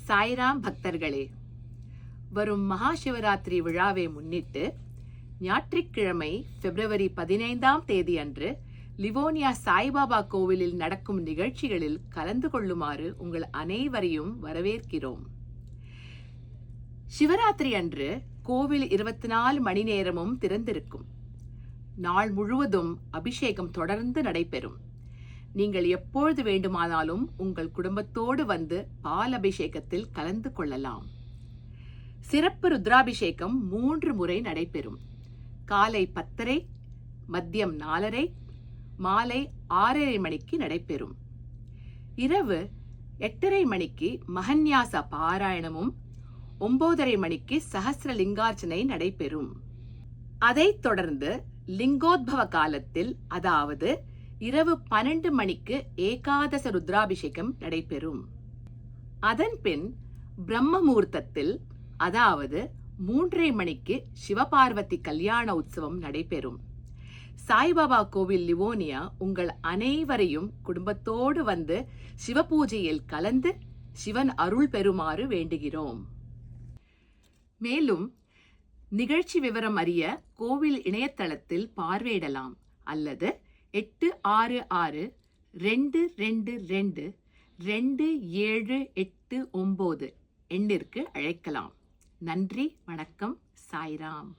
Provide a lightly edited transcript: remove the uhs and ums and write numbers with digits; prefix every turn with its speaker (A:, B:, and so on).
A: சாய்ராம் பக்தர்களே, வரும் மகா சிவராத்திரி விழாவை முன்னிட்டு ஞாயிற்றுக்கிழமை பிப்ரவரி 15ஆம் தேதி அன்று லிவோனியா சாய்பாபா கோவிலில் நடக்கும் நிகழ்ச்சிகளில் கலந்து கொள்ளுமாறு உங்கள் அனைவரையும் வரவேற்கிறோம். சிவராத்திரி அன்று கோவில் 24 மணி நேரமும் திறந்திருக்கும். நாள் முழுவதும் அபிஷேகம் தொடர்ந்து நடைபெறும். நீங்கள் எப்பொழுது வேண்டுமானாலும் உங்கள் குடும்பத்தோடு வந்து பால் அபிஷேகத்தில் கலந்து கொள்ளலாம். சிறப்பு ருத்ராபிஷேகம் 3 முறை நடைபெறும். காலை 10:30, மதியம் 4:30, மாலை 6:30 மணிக்கு நடைபெறும். இரவு 8:30 மணிக்கு மகன்யாச பாராயணமும் 9:30 மணிக்கு சஹஸ்ரலிங்கார்ச்சனை நடைபெறும். அதைத் தொடர்ந்து லிங்கோத்பவ காலத்தில், அதாவது இரவு 12 மணிக்கு ஏகாதச ருத்ராபிஷேகம் நடைபெறும். அதன்பின் பிரம்ம முகூர்த்தத்தில், அதாவது 3:30 மணிக்கு சிவபார்வதி கல்யாண உற்சவம் நடைபெறும். சாய்பாபா கோவில் லிவோனியா உங்கள் அனைவரையும் குடும்பத்தோடு வந்து சிவபூஜையில் கலந்து சிவன் அருள் பெறுமாறு வேண்டுகிறோம். மேலும் நிகழ்ச்சி விவரம் அறிய கோவில் இணையதளத்தில் பார்வையிடலாம் அல்லது 8662222789 எண்ணிற்கு அழைக்கலாம். நன்றி, வணக்கம், சாய்ராம்.